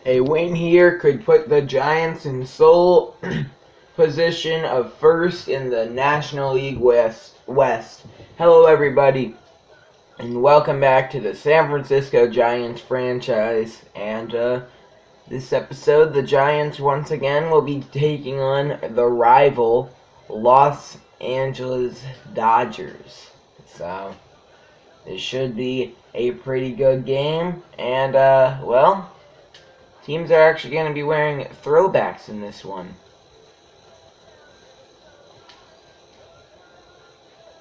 A win here could put the Giants in sole position of first in the National League West. Hello, everybody, and welcome back to the San Francisco Giants franchise. And this episode, the Giants once again will be taking on the rival Los Angeles Dodgers. So this should be a pretty good game, and teams are actually going to be wearing throwbacks in this one.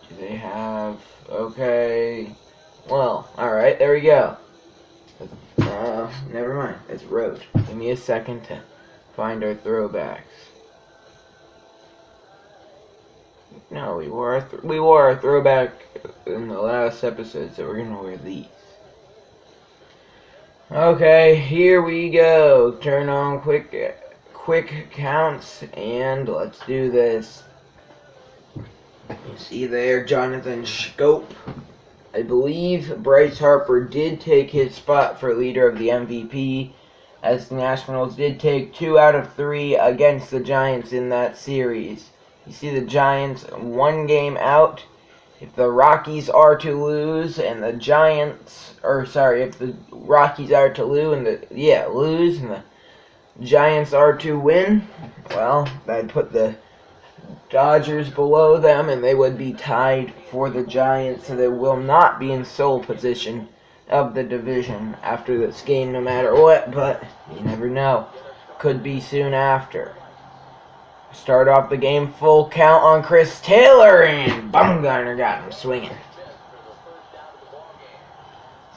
Do they have... Okay. Well, alright, there we go. Never mind. It's road. Give me a second to find our throwbacks. No, we wore our throwback in the last episode, so we're going to wear these. Okay, here we go. Turn on quick counts, and let's do this. You see there, Jonathan Schoop. I believe Bryce Harper did take his spot for leader of the MVP, as the Nationals did take 2 out of 3 against the Giants in that series. You see the Giants 1 game out. If the Rockies are to lose and the Giants, if the Rockies are to lose and the Giants are to win, well, that'd put the Dodgers below them and they would be tied for the Giants, so they will not be in sole position of the division after this game no matter what, but you never know. Could be soon after. Start off the game, full count on Chris Taylor, and Bumgarner got him swinging.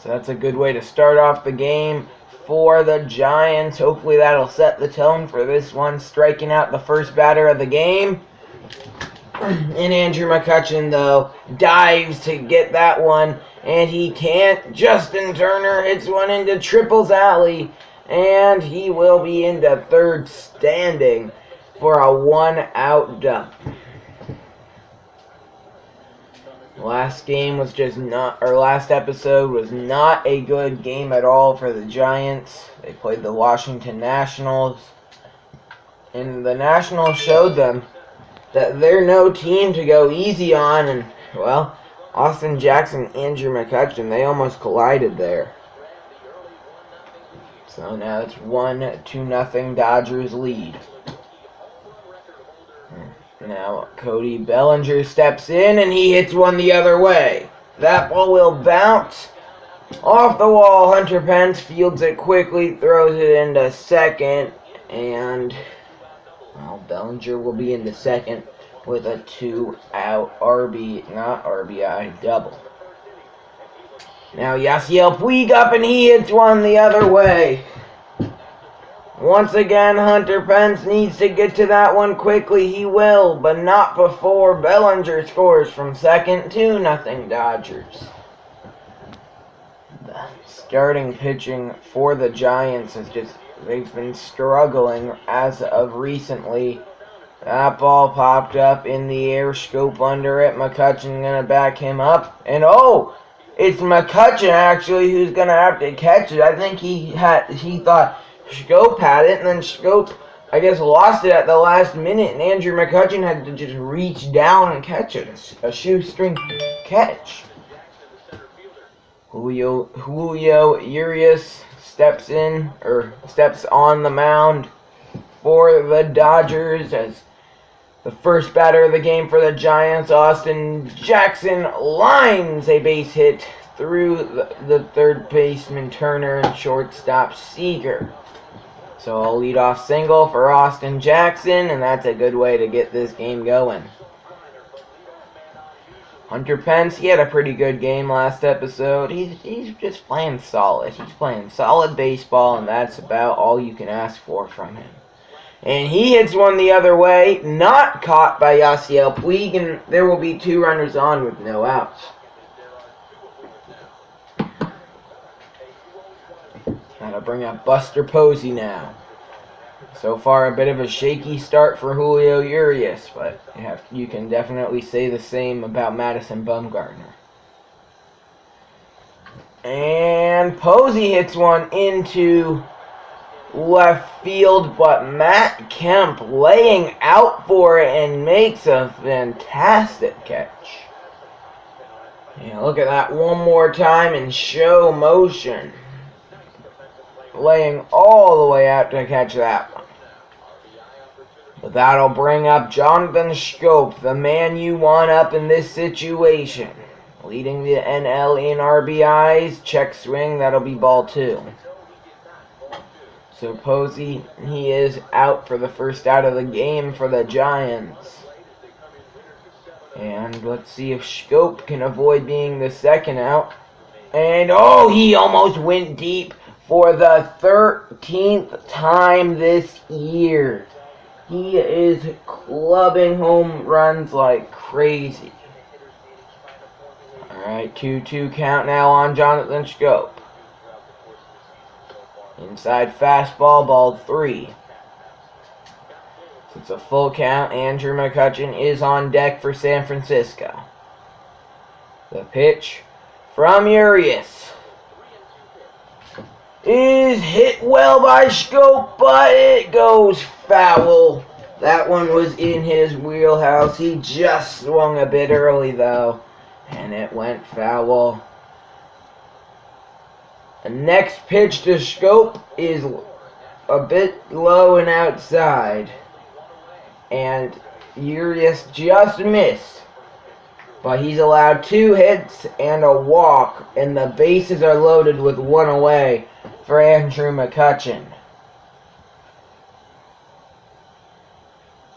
So that's a good way to start off the game for the Giants. Hopefully that'll set the tone for this one. Striking out the first batter of the game. And Andrew McCutchen, though, dives to get that one, and he can't. Justin Turner hits one into Triple's alley, and he will be into third standing for a 1-out dump. Last episode was not a good game at all for the Giants. They played the Washington Nationals, and the Nationals showed them that they're no team to go easy on, and, well, Austin Jackson and Andrew McCutchen, they almost collided there. So now it's 1-0 Dodgers lead. Now Cody Bellinger steps in and he hits one the other way. That ball will bounce off the wall. Hunter Pence fields it quickly, throws it into second, and Bellinger will be into second with a 2-out RBI double. Now Yasiel Puig up and he hits one the other way. Once again, Hunter Pence needs to get to that one quickly. He will, but not before Bellinger scores from second. 2-0 Dodgers. The starting pitching for the Giants they've been struggling as of recently. That ball popped up in the air, Schoop under it. McCutchen gonna back him up, and it's McCutchen actually who's gonna have to catch it. I think he thought Schoop had it, and then Schoop, I guess, lost it at the last minute, and Andrew McCutchen had to just reach down and catch it. A shoestring catch. Julio Urias steps on the mound for the Dodgers as the first batter of the game for the Giants, Austin Jackson, lines a base hit through the third baseman Turner and shortstop Seager. So a leadoff single for Austin Jackson, and that's a good way to get this game going. Hunter Pence, he had a pretty good game last episode. He's just playing solid. He's playing solid baseball, and that's about all you can ask for from him. And he hits one the other way, not caught by Yasiel Puig, and there will be 2 runners on with no outs. Gotta bring up Buster Posey now. So far, a bit of a shaky start for Julio Urias, but you can definitely say the same about Madison Bumgarner. And Posey hits one into left field, but Matt Kemp laying out for it and makes a fantastic catch. Yeah, look at that one more time in show motion. Laying all the way out to catch that one. But that'll bring up Jonathan Schoop, the man you want up in this situation. Leading the NL in RBIs, check swing, that'll be ball 2. So Posey, he is out for the first out of the game for the Giants. And let's see if Schoop can avoid being the second out. And oh, he almost went deep for the 13th time this year. He is clubbing home runs like crazy. Alright, 2-2 count now on Jonathan Schoop. Inside fastball, ball 3. So it's a full count. Andrew McCutchen is on deck for San Francisco. The pitch from Urias is hit well by Schoop, but it goes foul. That one was in his wheelhouse. He just swung a bit early though, and it went foul. The next pitch to Schoop is a bit low and outside, and Urias just missed. But he's allowed 2 hits and a walk, and the bases are loaded with 1 away for Andrew McCutchen.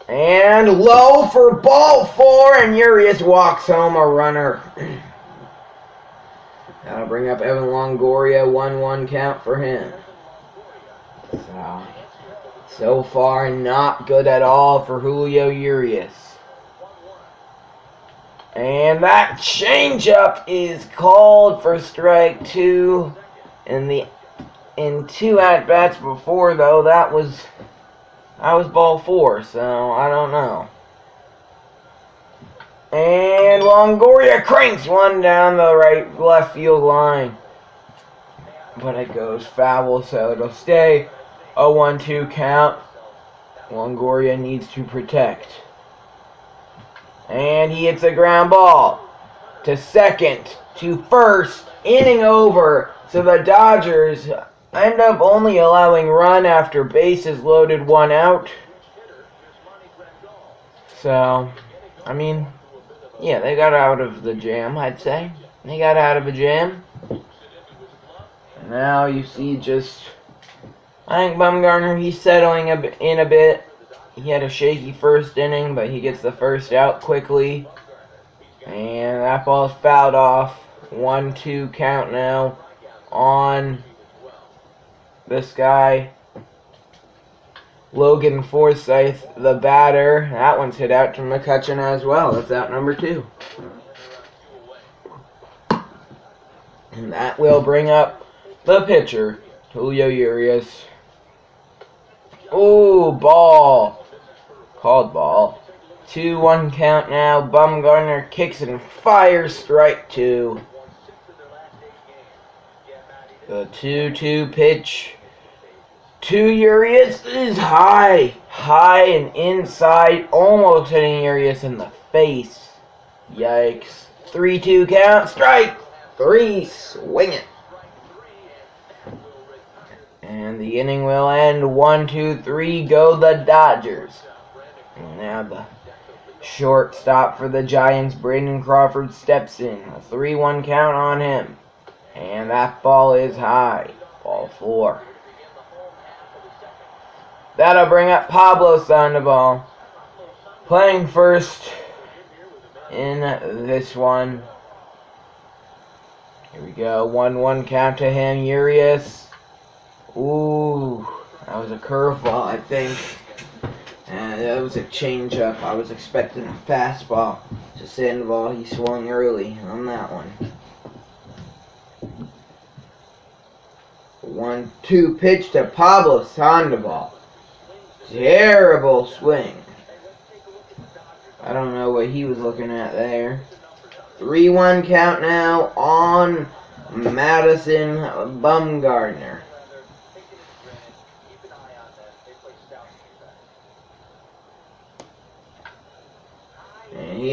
And low for ball 4, and Urias walks home a runner. That'll bring up Evan Longoria, 1-1 count for him. So far, not good at all for Julio Urias. And that changeup is called for strike 2. In 2 at-bats before, though, that was ball 4, so I don't know. And Longoria cranks one down the left field line. But it goes foul, so it'll stay a 1-2 count. Longoria needs to protect. And he hits a ground ball to second, to first, inning over. So the Dodgers end up only allowing run after bases loaded, 1 out. So, I mean, yeah, they got out of the jam, I'd say. They got out of a jam. And now you see just, I think Bumgarner, he's settling in a bit. He had a shaky first inning, but he gets the first out quickly. And that ball's fouled off. 1-2 count now on this guy, Logan Forsythe, the batter. That one's hit out to McCutchen as well. That's out number 2. And that will bring up the pitcher, Julio Urias. Ooh, ball. Called ball. 2-1 count now. Bumgarner kicks and fires, strike 2. The 2-2 pitch to Urias is high and inside, almost hitting Urias in the face. Yikes. 3-2 count, strike 3, swing it. And the inning will end 1-2-3, go the Dodgers. And now the shortstop for the Giants, Brandon Crawford, steps in. A 3-1 count on him. And that ball is high. Ball 4. That'll bring up Pablo Sandoval, playing first in this one. Here we go. 1-1 count to him. Urias. Ooh, that was a curveball, I think. And that was a changeup. I was expecting a fastball to Sandoval. He swung early on that one. 1-2 pitch to Pablo Sandoval. Terrible swing. I don't know what he was looking at there. 3-1 count now on Madison Bumgarner.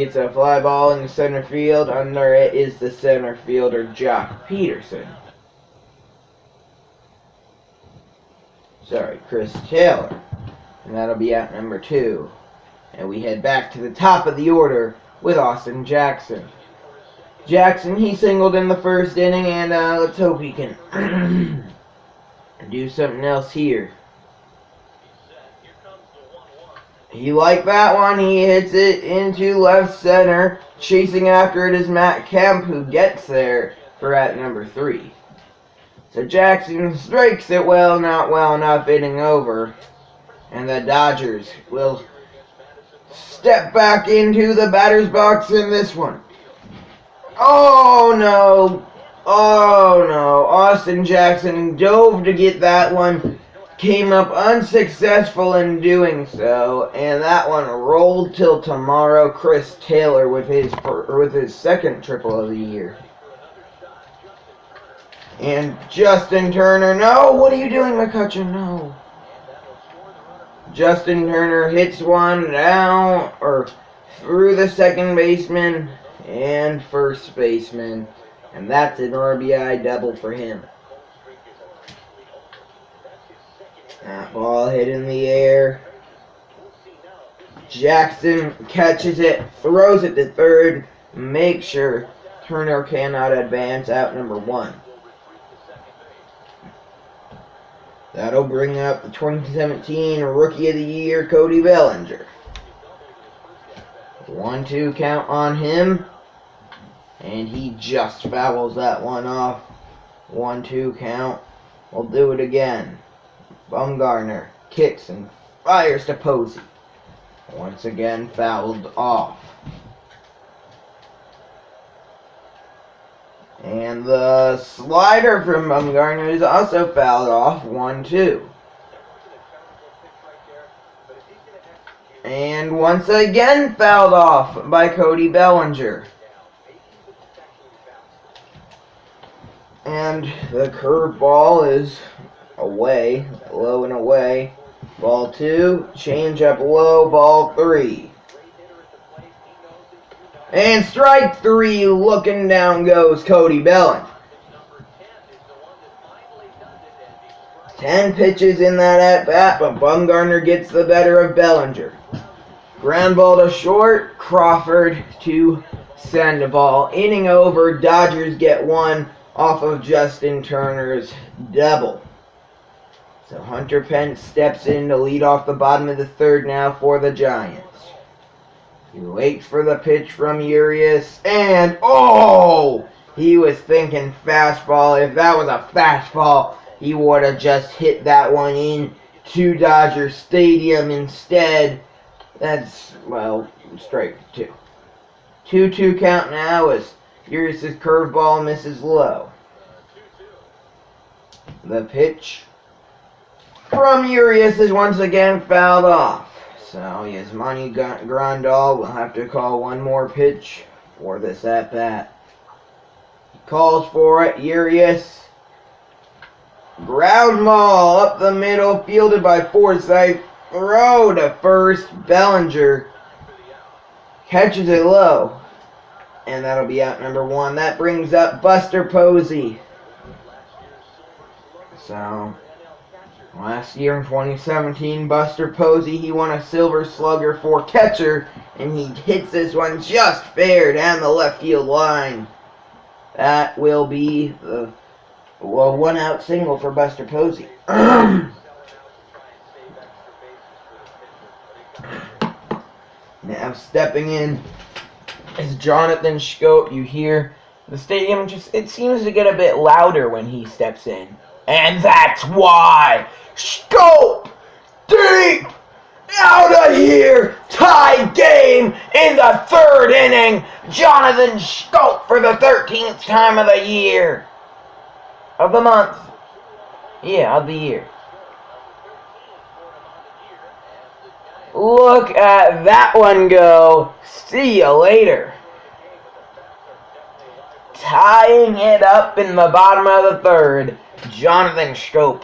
It's a fly ball in the center field. Under it is the center fielder, Jock Peterson. Sorry, Chris Taylor. And that'll be out number 2. And we head back to the top of the order with Austin Jackson. Jackson, he singled in the first inning, and let's hope he can do something else here. He liked that one. He hits it into left center. Chasing after it is Matt Kemp, who gets there for at number 3. So Jackson strikes it well, not well enough, inning over. And the Dodgers will step back into the batter's box in this one. Oh no! Oh no! Austin Jackson dove to get that one. Came up unsuccessful in doing so, and that one rolled till tomorrow. Chris Taylor with his second triple of the year. And Justin Turner, no! What are you doing, McCutcheon? No. Justin Turner hits one down, or through the second baseman and first baseman, and that's an RBI double for him. That ball hit in the air. Jackson catches it, throws it to third, makes sure Turner cannot advance, out number 1. That'll bring up the 2017 Rookie of the Year, Cody Bellinger. 1-2 count on him, and he just fouls that one off. 1-2 count. We'll do it again. Bumgarner kicks and fires to Posey. Once again fouled off. And the slider from Bumgarner is also fouled off. 1-2. And once again fouled off by Cody Bellinger. And the curveball is away, low and away. Ball 2, change up low, ball 3. And strike 3, looking down goes Cody Bellinger. 10 pitches in that at-bat, but Bumgarner gets the better of Bellinger. Ground ball to short, Crawford to send ball. Inning over, Dodgers get 1 off of Justin Turner's double. So Hunter Pence steps in to lead off the bottom of the 3rd now for the Giants. He waits for the pitch from Urias, and oh! He was thinking fastball. If that was a fastball, he would have just hit that one in to Dodger Stadium instead. That's, well, strike 2. 2-2 count now as Urias' curveball misses low. The pitch from Urias is once again fouled off. So Yasmani Grandal will have to call one more pitch for this at-bat. He calls for it. Urias. Ground ball up the middle, fielded by Forsythe. Throw to first. Bellinger catches it low. And that'll be out number 1. That brings up Buster Posey. So last year in 2017, Buster Posey, he won a Silver Slugger for catcher, and he hits this one just fair down the left field line. That will be the 1-out single for Buster Posey. Now stepping in is Jonathan Schoop. You hear the stadium it seems to get a bit louder when he steps in. And that's why Schoop deep out of here. Tie game in the 3rd inning. Jonathan Schoop for the 13th time of the year. Of the month. Yeah, of the year. Look at that one go. See you later. Tying it up in the bottom of the 3rd. Jonathan Schoop.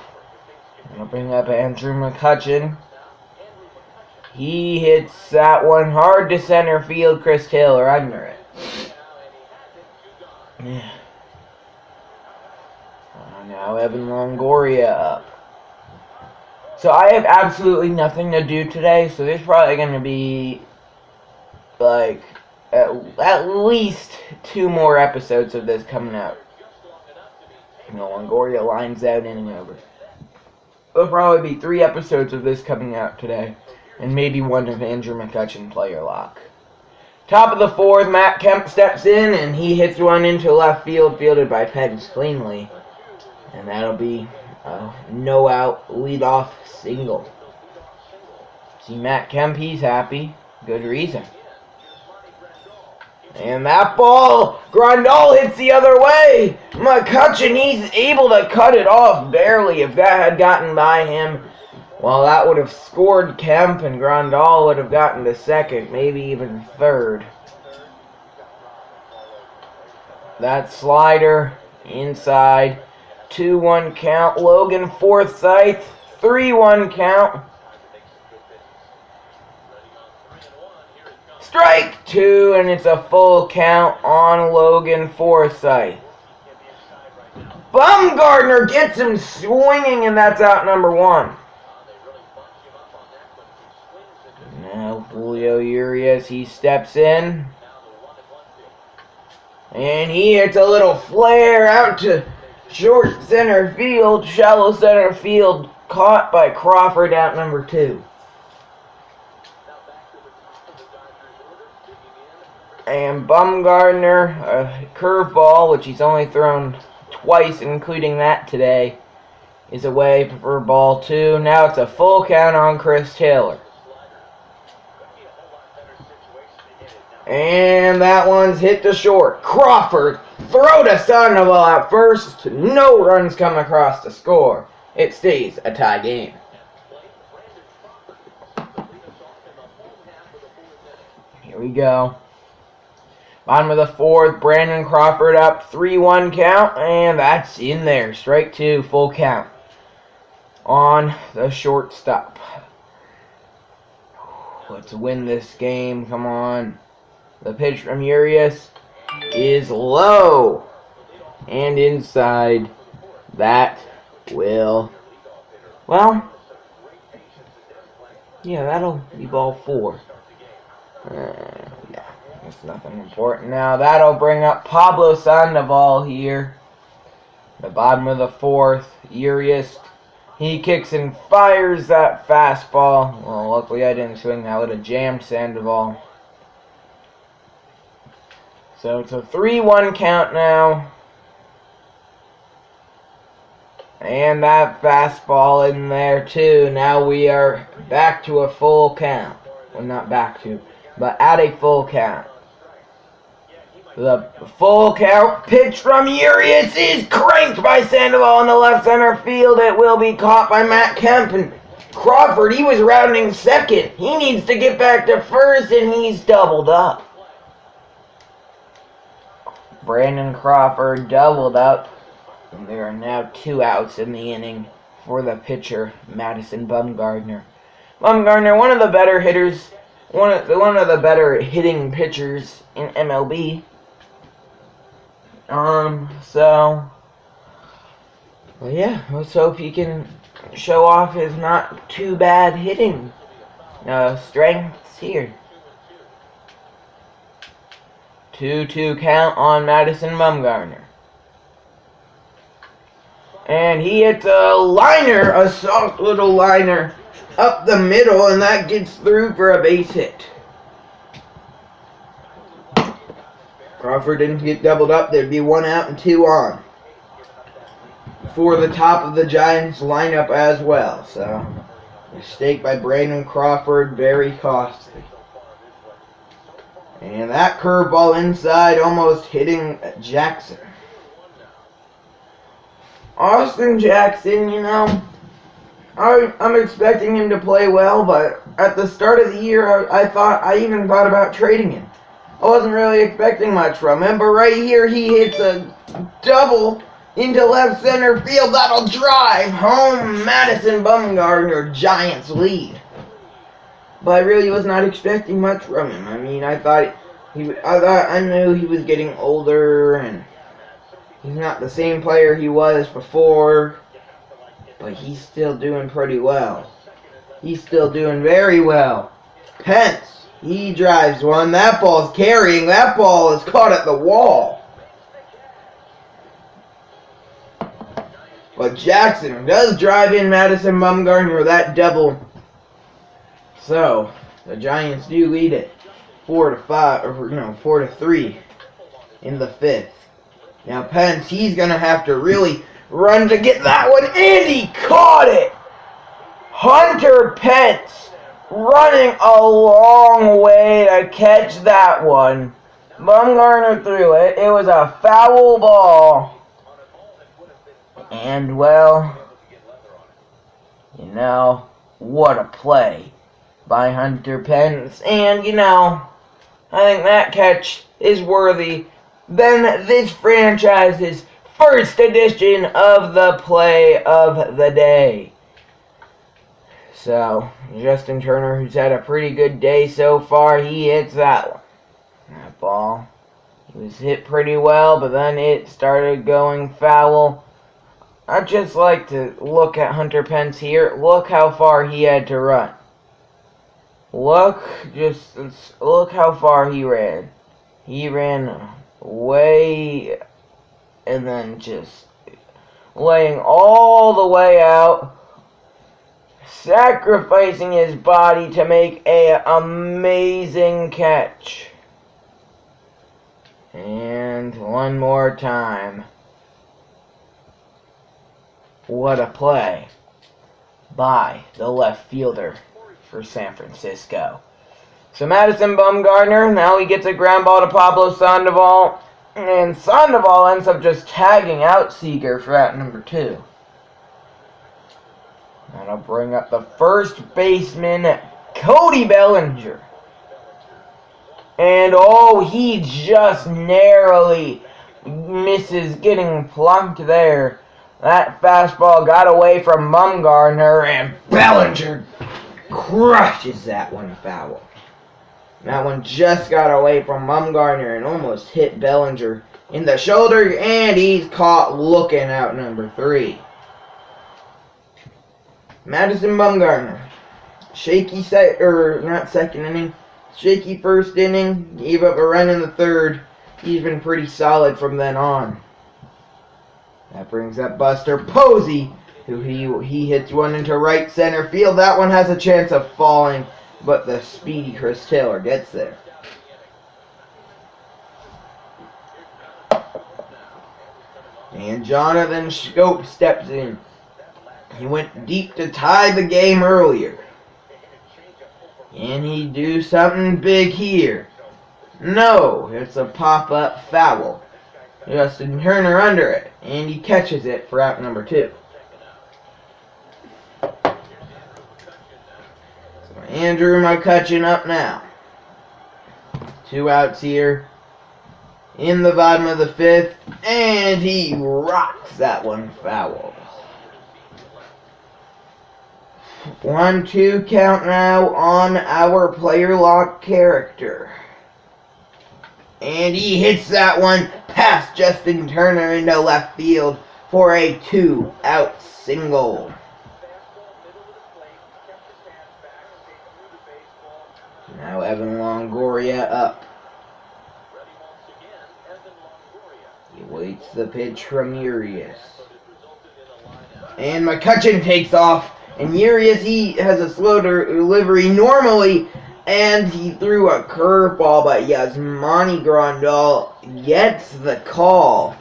I'll bring up Andrew McCutcheon. He hits that one hard to center field. Chris Taylor under it. Yeah. Now Evan Longoria up. So I have absolutely nothing to do today, so there's probably going to be like at least 2 more episodes of this coming out. Longoria lines out inning over. There'll probably be 3 episodes of this coming out today, and maybe one of Andrew McCutcheon player lock. Top of the 4th, Matt Kemp steps in, and he hits one into left field, fielded by Pence cleanly. And that'll be a no-out leadoff single. See Matt Kemp, he's happy. Good reason. And that ball, Grandal hits the other way. McCutcheon, he's able to cut it off barely. If that had gotten by him, well, that would have scored Kemp, and Grandal would have gotten to second, maybe even third. That slider inside. 2-1 count. Logan Forsythe. 3-1 count. Strike 2, and it's a full count on Logan Forsythe. Bumgarner gets him swinging, and that's out number 1. Now Julio Urias, he steps in. And he hits a little flare out to short center field, shallow center field, caught by Crawford out number 2. And Bumgarner, a curveball, which he's only thrown twice, including that today, is away for ball 2. Now it's a full count on Chris Taylor. And that one's hit to short. Crawford, throw to Sandoval at first. No runs come across to score. It stays a tie game. Here we go. Bottom of the 4th, Brandon Crawford up, 3-1 count, and that's in there. Strike 2, full count on the shortstop. Let's win this game, come on. The pitch from Urias is low and inside. That will, well, yeah, that'll be ball 4. Yeah, it's nothing important now. That'll bring up Pablo Sandoval here. The bottom of the 4th, Urias, he kicks and fires that fastball. Well, luckily I didn't swing. That would have jammed Sandoval. So it's a 3-1 count now. And that fastball in there too. Now we are back to a full count. Well, not back to, but at a full count. The full count pitch from Urias is cranked by Sandoval in the left center field. It will be caught by Matt Kemp. And Crawford, he was rounding second. He needs to get back to first, and he's doubled up. Brandon Crawford doubled up, and there are now 2 outs in the inning for the pitcher, Madison Bumgarner. Bumgarner, one of the better hitters, one of the better hitting pitchers in MLB. So, well, yeah, let's hope he can show off his not too bad hitting strengths here. 2-2 count on Madison Bumgarner. And he hits a liner, a soft little liner, up the middle, and that gets through for a base hit. Crawford didn't get doubled up. There'd be 1 out and 2 on for the top of the Giants lineup as well. So, mistake by Brandon Crawford, very costly. And that curveball inside, almost hitting Jackson. Austin Jackson, you know, I'm expecting him to play well, but at the start of the year, I even thought about trading him. I wasn't really expecting much from him, but right here he hits a double into left center field. That'll drive home Madison Bumgarner, Giants lead. but I really was not expecting much from him. I mean, I knew he was getting older, and he's not the same player he was before, but he's still doing pretty well. He's still doing very well. Pence, he drives one. That ball's carrying. That ball is caught at the wall. But Jackson does drive in Madison Bumgarner with that double. So the Giants do lead it 4-3 in the fifth. Now Pence, he's gonna have to really run to get that one, and he caught it. Hunter Pence running a long way to catch that one. Bumgarner threw it. It was a foul ball. And, well, what a play by Hunter Pence. And, I think that catch is worthy than this franchise's first edition of the play of the day. So, Justin Turner, who's had a pretty good day so far, he hits that one. That ball, he was hit pretty well, but then it started going foul. I'd just like to look at Hunter Pence here. Look how far he had to run. Look how far he ran. He ran way, and then just laying all the way out, sacrificing his body to make an amazing catch. And one more time. What a play by the left fielder for San Francisco. So Madison Bumgarner, now he gets a ground ball to Pablo Sandoval, and Sandoval ends up just tagging out Seager for out number 2. That'll bring up the first baseman, Cody Bellinger. And he just narrowly misses getting plunked there. That fastball got away from Bumgarner, and Bellinger crushes that one foul. That one just got away from Bumgarner and almost hit Bellinger in the shoulder, and he's caught looking out number 3. Madison Bumgarner, shaky shaky first inning, gave up a run in the third. He's been pretty solid from then on. That brings up Buster Posey, who he hits one into right center field. That one has a chance of falling, but the speedy Chris Taylor gets there. And Jonathan Schoop steps in. He went deep to tie the game earlier. Can he do something big here? No, it's a pop-up foul. Justin Turner under it, and he catches it for out number 2. So Andrew McCutchen up now. 2 outs here in the bottom of the 5th, and he rocks that one foul. 1-2 count now on our player lock character. And he hits that one past Justin Turner into left field for a 2-out single. Now Evan Longoria up. He waits the pitch from Urias. And McCutchen takes off. And Urias, he has a slow delivery normally, and he threw a curveball, but Yasmani Grandal gets the call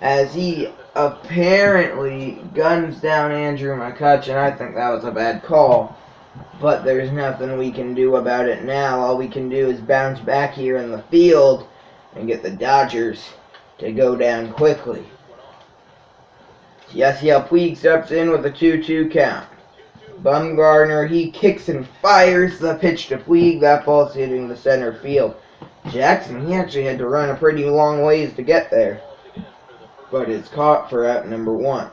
as he apparently guns down Andrew McCutchen. I think that was a bad call, but there's nothing we can do about it now. All we can do is bounce back here in the field and get the Dodgers to go down quickly. Yasiel Puig steps in with a 2-2 count. Bumgarner, he kicks and fires the pitch to Puig. That ball's hitting the center field. Jackson, he actually had to run a pretty long ways to get there, but it's caught for out number 1.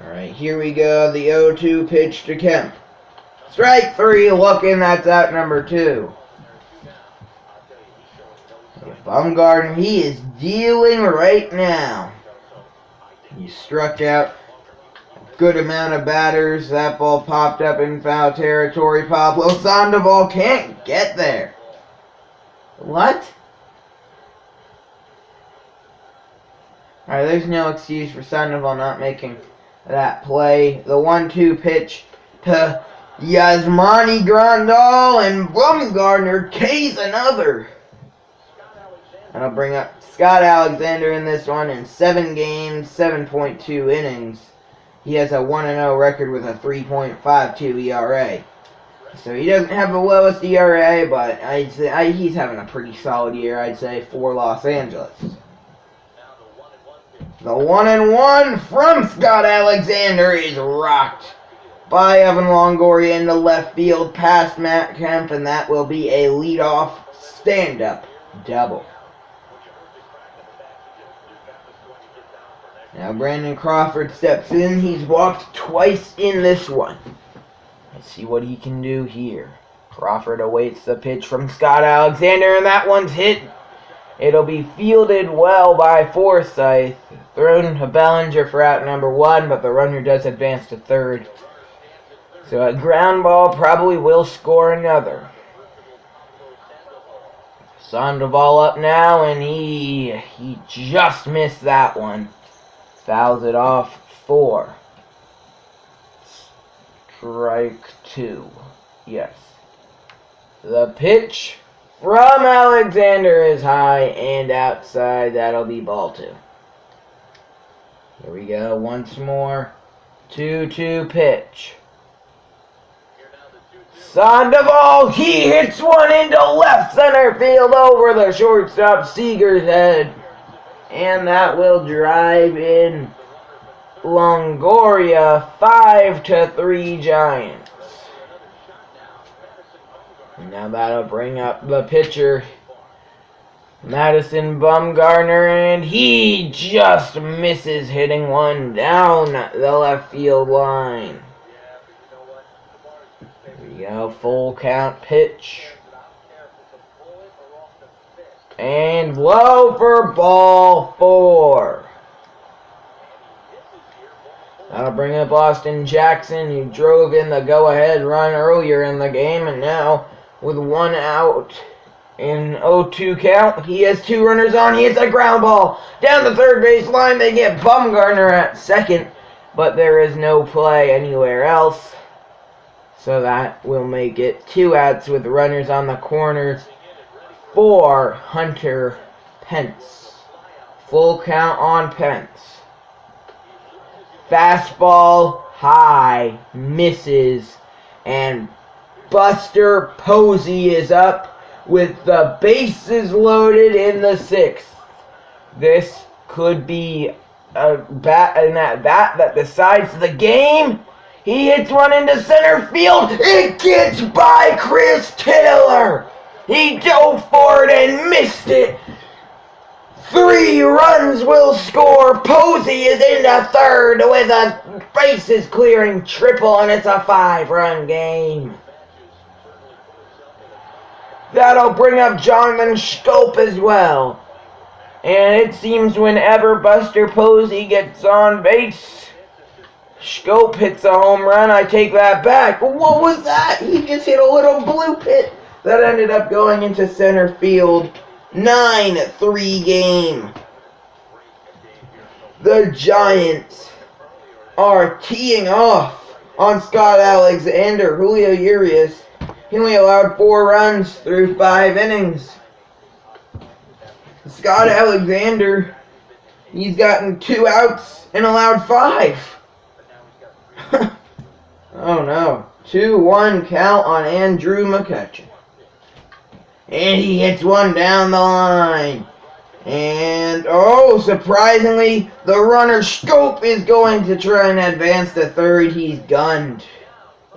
Alright, here we go. The 0-2 pitch to Kemp. Strike 3, looking, that's out number 2. Bumgarner, he is dealing right now. He struck out a good amount of batters. That ball popped up in foul territory. Pablo Sandoval can't get there. What? Alright, there's no excuse for Sandoval not making that play. The 1-2 pitch to Yasmani Grandal, and Bumgarner K's another. That'll bring up Scott Alexander in this one in 7 games, 7.2 innings. He has a 1-0 record with a 3.52 ERA. So he doesn't have the lowest ERA, but I'd say he's having a pretty solid year, I'd say, for Los Angeles. The 1-1 from Scott Alexander is rocked by Evan Longoria into left field past Matt Kemp, and that will be a leadoff stand-up double. Now Brandon Crawford steps in. He's walked twice in this one. Let's see what he can do here. Crawford awaits the pitch from Scott Alexander, and that one's hit. It'll be fielded well by Forsythe. Thrown to Bellinger for out number 1, but the runner does advance to third. So a ground ball probably will score another. Sandoval up now, and he just missed that one. Fouls it off for strike 2. Yes. The pitch from Alexander is high and outside. That'll be ball 2. Here we go once more. 2-2 pitch. Sandoval, he hits one into left center field over the shortstop Seager's head. And that will drive in Longoria. 5-3 Giants. And now that'll bring up the pitcher, Madison Bumgarner, and he just misses hitting one down the left field line. Here we go, full count pitch. And low for ball 4. That'll bring up Austin Jackson, who drove in the go-ahead run earlier in the game, and now with 1 out in 0-2 count, he has 2 runners on. He hits a ground ball down the third base line. They get Bumgarner at second, but there is no play anywhere else. So that will make it 2 outs with runners on the corners for Hunter Pence. Full count on Pence. Fastball high, misses, and Buster Posey is up with the bases loaded in the 6th. This could be a bat in that decides the game. He hits one into center field. It gets by Chris Taylor. He dove for it and missed it. 3 runs will score. Posey is into third with a bases clearing triple, and it's a 5-run game. That'll bring up Jonathan Schoop as well. And it seems whenever Buster Posey gets on base, Schoop hits a home run. I take that back. What was that? He just hit a little blue pit that ended up going into center field. 9-3 game. The Giants are teeing off on Scott Alexander. Julio Urias, he only allowed 4 runs through 5 innings. Scott Alexander, he's gotten 2 outs and allowed 5. Oh no. 2-1 count on Andrew McCutcheon. And he hits one down the line. And, oh, surprisingly, the runner Schoop is going to try and advance to third. He's gunned.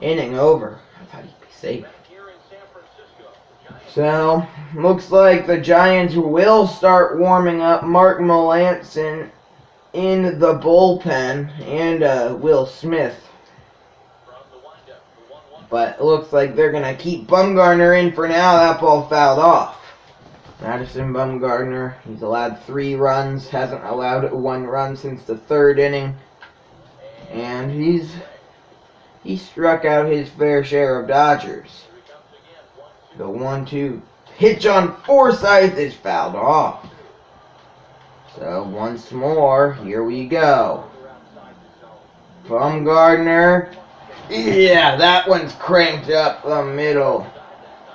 Inning over. I thought he'd be safe. So, looks like the Giants will start warming up. Mark Melancon in the bullpen and Will Smith. But it looks like they're going to keep Bumgarner in for now. That ball fouled off. Madison Bumgarner, he's allowed 3 runs, hasn't allowed 1 run since the 3rd inning. And he struck out his fair share of Dodgers. The 1-2 pitch on Forsythe is fouled off. So once more, here we go. Bumgarner. Yeah, that one's cranked up the middle.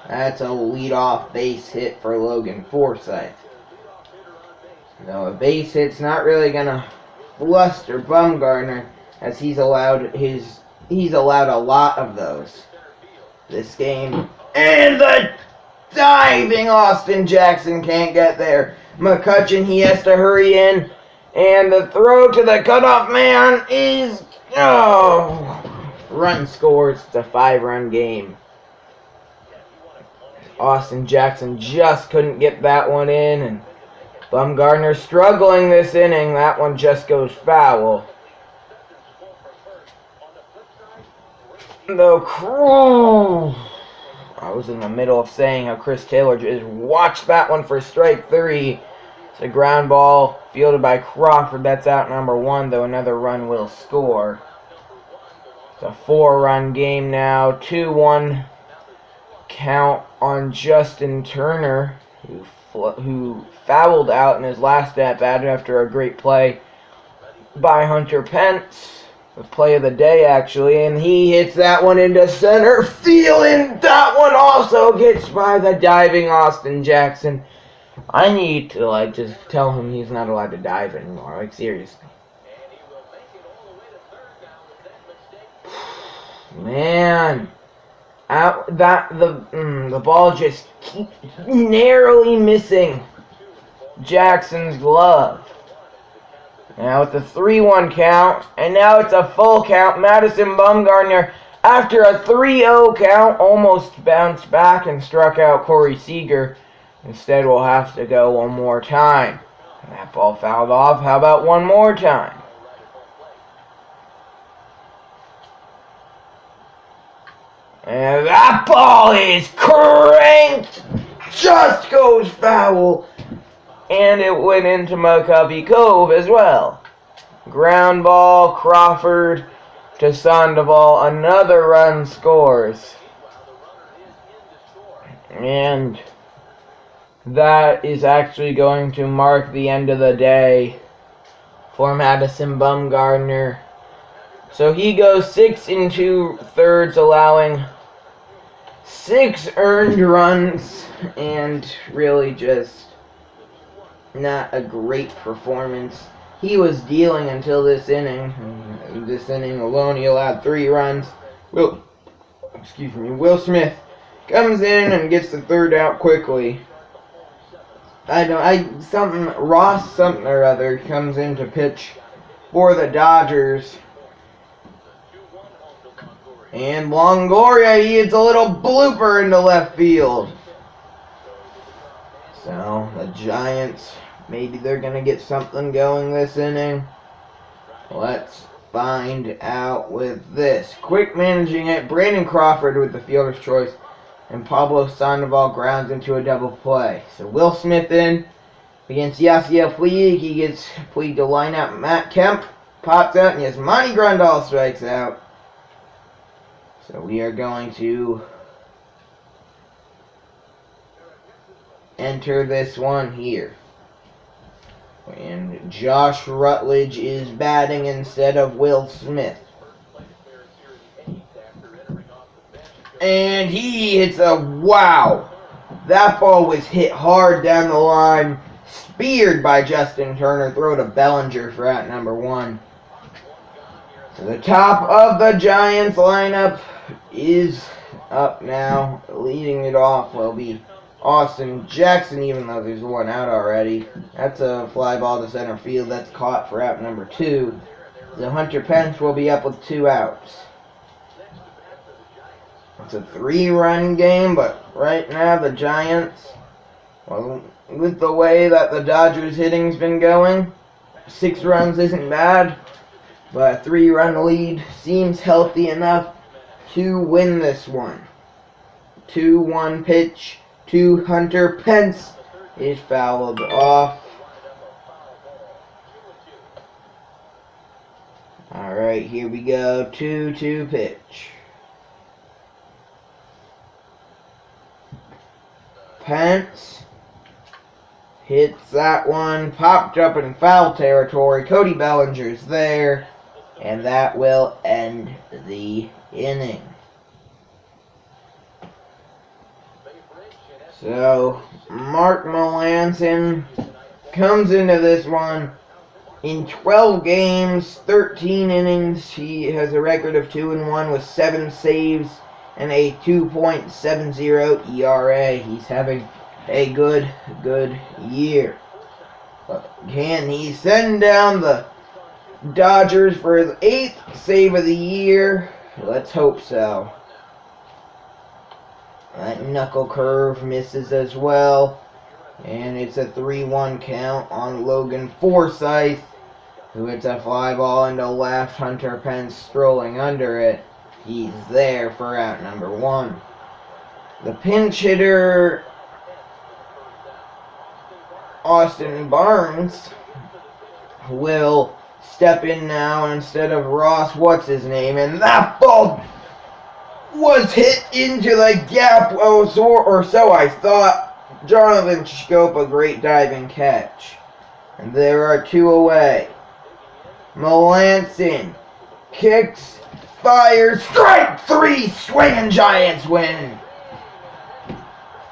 That's a leadoff base hit for Logan Forsythe. No, a base hit's not really gonna fluster Bumgarner, as he's allowed a lot of those this game. And the diving Austin Jackson can't get there. McCutchen, he has to hurry in, and the throw to the cutoff man is run scores. It's a 5-run game. Austin Jackson just couldn't get that one in, and Bumgarner struggling this inning. That one just goes foul. I was in the middle of saying how Chris Taylor just watched that one for strike 3. It's a ground ball fielded by Crawford. That's out number 1, though another run will score. It's a 4-run game now. 2-1 count on Justin Turner, who fouled out in his last at-bat after a great play by Hunter Pence. The play of the day, actually, and he hits that one into center field, and that one also gets by the diving Austin Jackson. I need to, just tell him he's not allowed to dive anymore, seriously. Man, the ball just keeps narrowly missing Jackson's glove. Now it's a 3-1 count, and now it's a full count. Madison Bumgarner, after a 3-0 count, almost bounced back and struck out Corey Seager. Instead, we'll have to go one more time. And that ball fouled off. How about one more time? And that ball is cranked! Just goes foul! And it went into McCovey Cove as well. Ground ball, Crawford to Sandoval. Another run scores. And that is actually going to mark the end of the day for Madison Bumgarner. So he goes 6 2/3, allowing 6 earned runs, and really just not a great performance. He was dealing until this inning. This inning alone, he allowed 3 runs. Will Smith comes in and gets the 3rd out quickly. Ross something or other comes in to pitch for the Dodgers. And Longoria, he hits a little blooper into left field. So, the Giants, maybe they're going to get something going this inning. Let's find out with this. Quick managing it, Brandon Crawford with the fielder's choice, and Pablo Sandoval grounds into a double play. So Will Smith in against Yasiel Puig. He gets Puig to line out. Matt Kemp pops out, and Yasmani Grandal strikes out. So we are going to enter this one here. And Josh Rutledge is batting instead of Will Smith. And he hits a wow. That ball was hit hard down the line. Speared by Justin Turner. Throw to Bellinger for out number 1. So the top of the Giants lineup is up now. Leading it off will be Austin Jackson, even though there's 1 out already. That's a fly ball to center field. That's caught for out number 2. So Hunter Pence will be up with 2 outs. It's a 3-run game, but right now the Giants, well, with the way that the Dodgers hitting's been going, 6 runs isn't bad, but a 3-run lead seems healthy enough to win this one. 2-1 pitch to Hunter Pence is fouled off. Alright, here we go. 2-2 pitch. Pence hits that one, popped up in foul territory. Cody Bellinger's there, and that will end the inning. So, Mark Melancon comes into this one in 12 games, 13 innings. He has a record of 2-1 with 7 saves and a 2.70 ERA. He's having a good year. But can he send down the Dodgers for his 8th save of the year? Let's hope so. That knuckle curve misses as well. And it's a 3-1 count on Logan Forsythe, who hits a fly ball into left. Hunter Pence strolling under it. He's there for out number 1. The pinch hitter, Austin Barnes, will step in now instead of Ross what's-his-name, and that ball was hit into the gap, or so I thought. Jonathan Schoop, a great diving catch. And there are 2 away. Melancon kicks, fires, strike 3, swinging Giants win.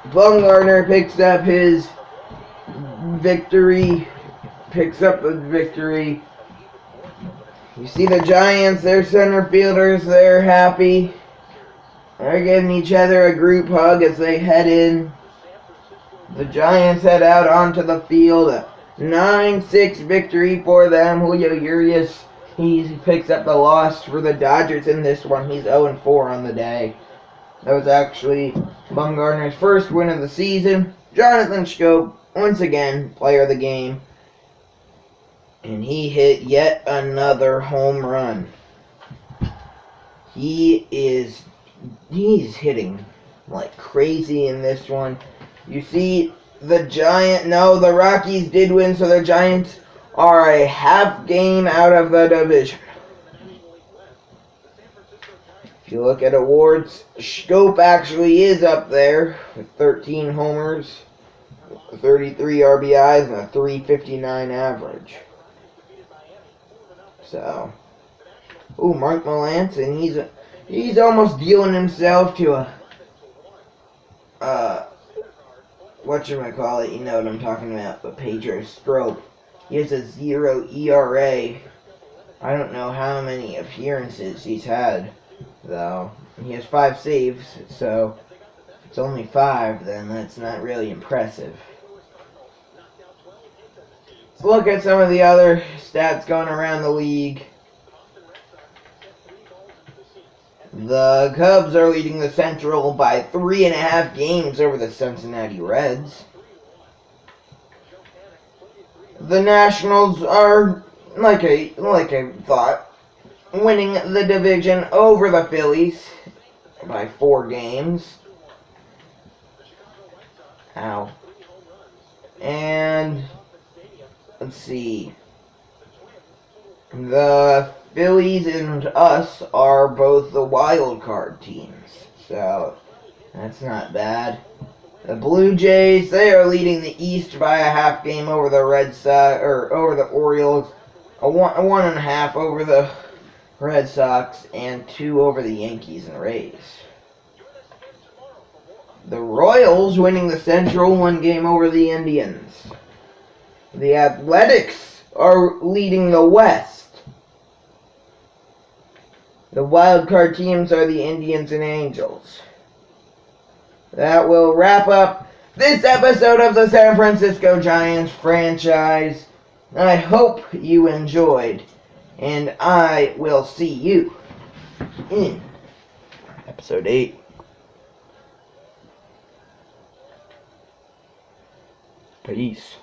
Bumgarner picks up the victory. You see the Giants, their center fielders, they're happy. They're giving each other a group hug as they head in. The Giants head out onto the field. A 9-6 victory for them. Julio Urias, he picks up the loss for the Dodgers in this one. He's 0-4 on the day. That was actually Bumgarner's first win of the season. Jonathan Schoop, once again, player of the game. And he hit yet another home run. He's hitting like crazy in this one. You see, the Rockies did win, so the Giants are a half game out of the division. If you look at awards, Schoop actually is up there with 13 homers, 33 RBIs, and a .359 average. So, Mark Melancon, he's almost dealing himself to a whatchamacallit, you know what I'm talking about, but Pedro Strop. He has a 0 ERA. I don't know how many appearances he's had, though. He has 5 saves, so if it's only 5, then that's not really impressive. Let's look at some of the other stats going around the league. The Cubs are leading the Central by 3.5 games over the Cincinnati Reds. The Nationals are, like I thought, winning the division over the Phillies by 4 games. Ow. And let's see. The Phillies and us are both the wild card teams, so that's not bad. The Blue Jays, they are leading the East by a half game over the Red Sox, or over the Orioles, a 1.5 over the Red Sox, and 2 over the Yankees and Rays. The Royals winning the Central, 1 game over the Indians. The Athletics are leading the West. The wild card teams are the Indians and Angels. That will wrap up this episode of the San Francisco Giants franchise. I hope you enjoyed, and I will see you in episode 8. Peace.